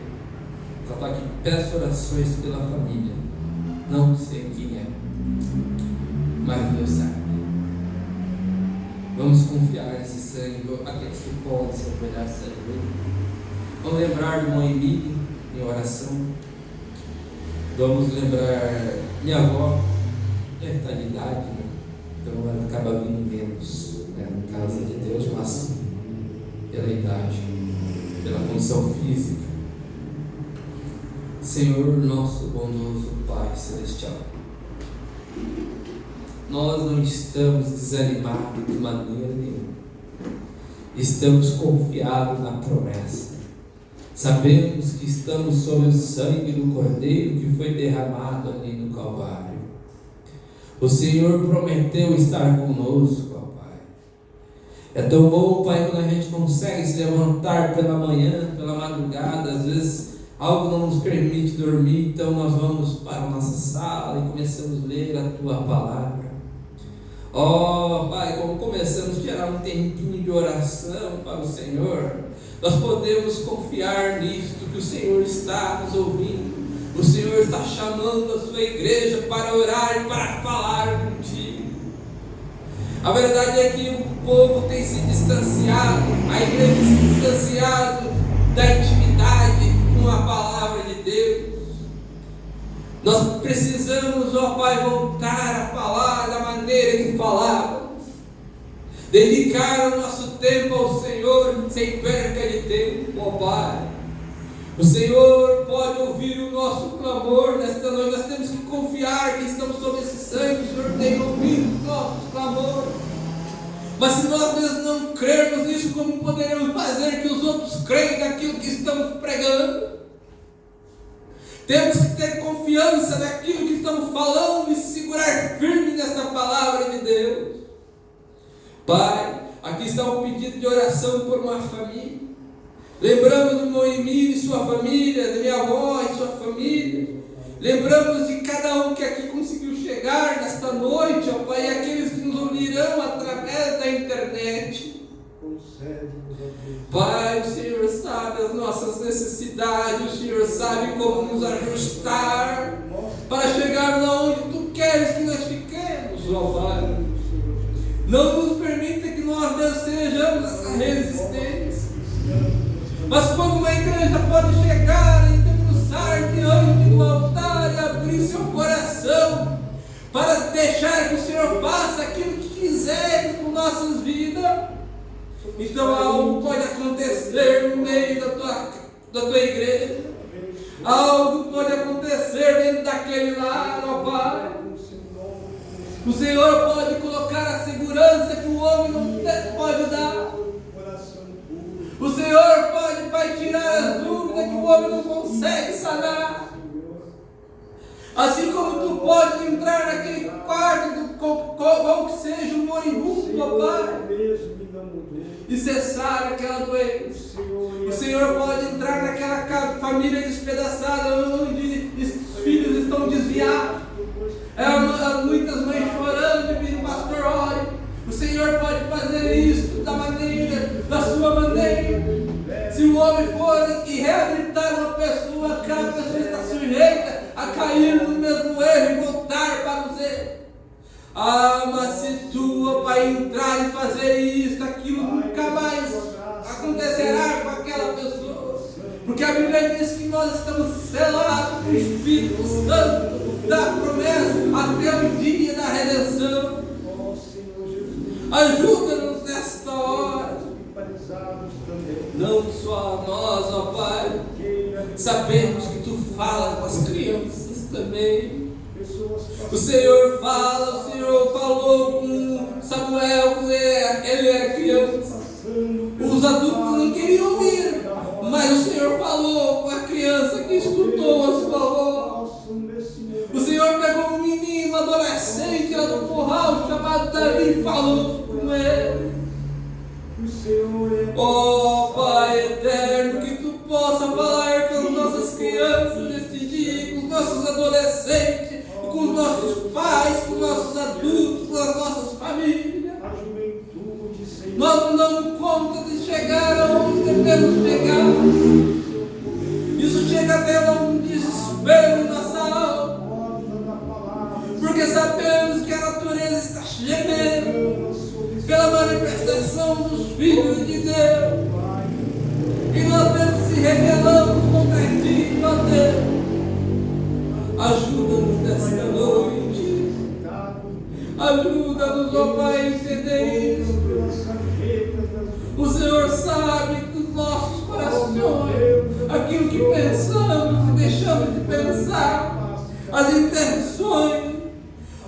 Está aqui: peço orações pela família. Não sei quem é, mas Deus sabe. Vamos confiar nesse sangue, aqueles que podem se apoiar sangue. Vamos lembrar do irmão Emílio em oração. Vamos lembrar minha avó, está de idade, né? Então ela acaba vindo menos, né, na casa de Deus, mas pela idade, pela condição física. Senhor, nosso bondoso Pai Celestial, nós não estamos desanimados de maneira nenhuma, estamos confiados na promessa, sabemos que estamos sob o sangue do Cordeiro que foi derramado ali no Calvário. O Senhor prometeu estar conosco, ó Pai. É tão bom, Pai, quando a gente consegue se levantar pela manhã, pela madrugada, às vezes algo não nos permite dormir, então nós vamos para a nossa sala e começamos a ler a Tua Palavra. Ó Pai, como começamos a tirar um tempinho de oração para o Senhor, nós podemos confiar nisto, que o Senhor está nos ouvindo, o Senhor está chamando a sua igreja para orar e para falar contigo. A verdade é que o povo tem se distanciado, a igreja tem se distanciado da intimidade com a palavra de Deus. Nós precisamos, ó Pai, voltar a falar da maneira que falávamos, dedicar o nosso tempo ao Senhor sem perca de tempo, ó Pai. O Senhor pode ouvir o nosso clamor nesta noite. Nós temos que confiar que estamos sob esse sangue. O Senhor tem ouvido os nossos clamores. Mas se nós mesmos não crermos nisso, como poderemos fazer que os outros creiam naquilo que estamos pregando? Temos que ter confiança naquilo que estamos falando e segurar firme nesta palavra de Deus. Pai, aqui está um pedido de oração por uma família. Lembramos do Moemir e sua família, da minha avó e sua família. Lembramos de cada um que aqui conseguiu chegar nesta noite, ó Pai, e aqueles que nos ouvirão através da internet. Pai, o Senhor sabe as nossas necessidades, o Senhor sabe como nos ajustar para chegar onde Tu queres que nós fiquemos, ó Pai. Não nos permita que nós, Deus, sejamos essa resistência. Mas quando uma igreja pode chegar e debruçar diante do altar e abrir seu coração para deixar que o Senhor faça aquilo que quiser com nossas vidas, então algo pode acontecer no meio da tua igreja. Algo pode acontecer dentro daquele lar, ó Pai. O Senhor pode colocar a segurança que o homem não pode dar. O Senhor pode, Pai, tirar as dúvidas que o homem não consegue sanar. Assim como Tu pode entrar naquele quarto, qual que seja o moribundo, ó Pai, e cessar aquela doença. O Senhor pode entrar naquela família despedaçada, onde os filhos estão desviados. Muitas mães chorando e pedindo, pastor, ore. O Senhor pode fazer isso da sua maneira. Se o homem for e reabilitar uma pessoa, aquela pessoa está sujeita a cair no mesmo erro e voltar para os erros. Mas se Tu, ó Pai, entrar e fazer isso, aquilo nunca mais acontecerá com aquela pessoa. Porque a Bíblia diz que nós estamos selados com o Espírito Santo da promessa até o dia da redenção. Ajuda-nos nesta hora. Não só a nós, ó Pai. Sabemos que Tu fala com as crianças também. O Senhor falou com Samuel quando ele era criança. Os adultos não queriam ouvir, mas o Senhor falou com a criança que escutou a sua voz. O Senhor pegou um menino, um adolescente lá do curral chamado Davi e falou com ele. Oh Pai eterno, que Tu possa falar com as nossas crianças neste dia, com os nossos adolescentes, com os nossos pais, com os nossos adultos, com as nossas famílias. Nós não damos conta de chegar aonde devemos chegar. Isso chega até a dar um desespero em nossa alma, porque sabemos que a natureza está gemendo pela manifestação dos filhos de Deus, e nós mesmos se rebelamos contra Ti, ó Deus. Ajuda-nos nesta noite. Ajuda-nos, ó Pai, a entender isso. O Senhor sabe dos nossos corações, aquilo que pensamos e deixamos de pensar, as intenções.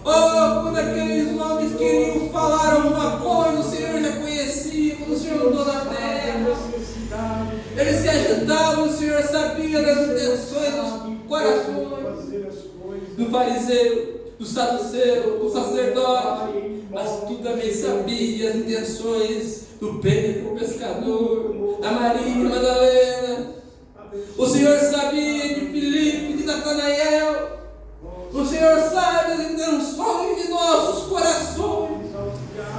Oh, quando aqueles homens queriam falar alguma coisa, o Senhor já conhecia, quando o Senhor andou na terra. Eles se agitavam, o Senhor sabia das intenções dos corações do fariseu, do saduceu, do sacerdote, mas Tu também sabia as intenções do Pedro, o pescador, da Maria Madalena. O Senhor sabia de Filipe, de Natanael. O Senhor sabe as intenções de nossos corações.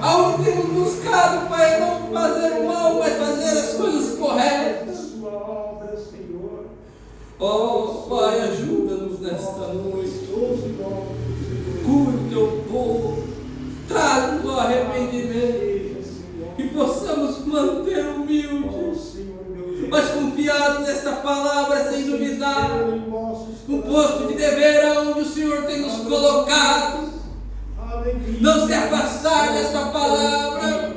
Aonde temos buscado, Pai, não fazer o mal, mas fazer as coisas corretas. Oh, Pai, ajuda-nos nesta noite. Cura o Teu povo. Traz-nos ao arrependimento. Que possamos manter humildes, mas confiados nesta palavra, sem duvidar, no posto de dever aonde o Senhor tem nos colocado. Não se afastar desta palavra,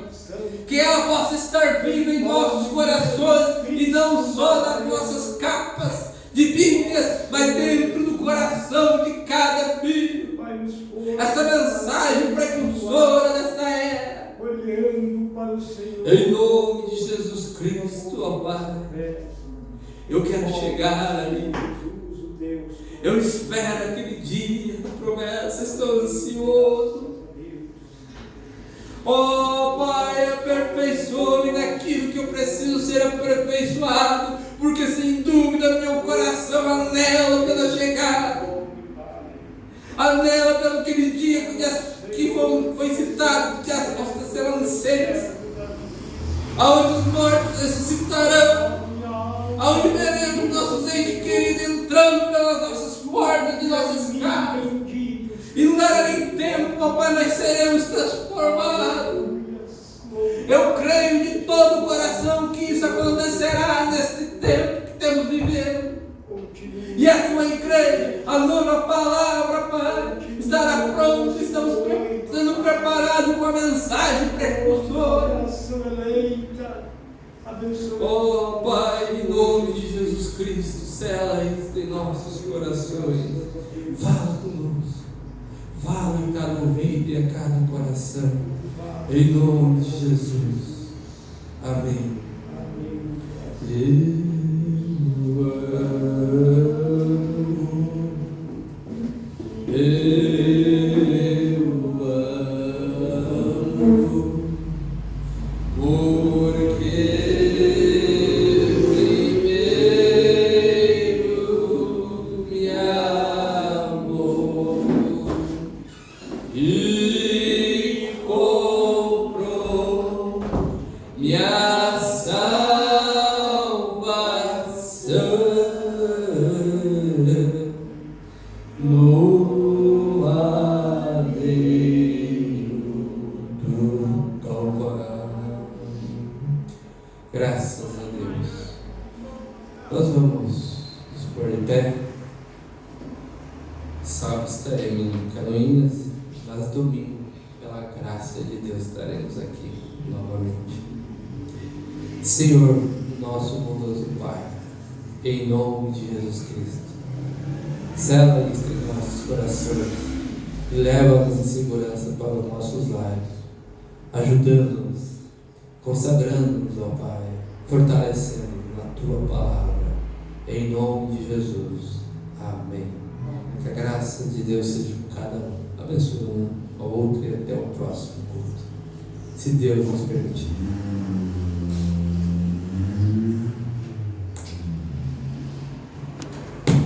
que ela possa estar viva em nossos corações, e não só nas nossas capas de Bíblias, mas dentro do coração de cada filho. Essa mensagem precursora desta era. Em nome de Jesus Cristo, ó Pai, eu quero chegar ali. Eu espero aquele dia da promessa, estou ansioso. Oh Pai, aperfeiçoe naquilo que eu preciso ser aperfeiçoado, porque sem dúvida meu coração anela pela chegada, anela pelo aquele dia que foi citado, que as costas serão secas, aonde os mortos ressuscitarão, aonde veremos nossos entes queridos entrando pelas nossas portas de nossas casas, e não dará nem tempo, papai, nós seremos transformados. Eu creio de todo o coração que isso acontecerá neste tempo que temos vivendo. E a sua igreja, a nova palavra, Pai, estará pronta. Estamos sendo preparados com a mensagem precursora. Oh Pai, em nome de Jesus Cristo, sela isso em nossos corações. Fala conosco, fala em cada ouvido e a cada coração, em nome de Jesus. Amém. Graças a Deus. Nós vamos nos pôr de pé. Sábado estaremos em Canoinhas, mas domingo, pela graça de Deus, estaremos aqui novamente. Senhor, nosso bondoso Pai, em nome de Jesus Cristo, sela isto em nossos corações e leva-nos em segurança para os nossos lares, ajudando-nos, consagrando-nos, ó Pai, fortalecendo na Tua palavra, em nome de Jesus. Amém. Que a graça de Deus seja com cada um, abençoe um ao outro e até o próximo culto, se Deus nos permitir.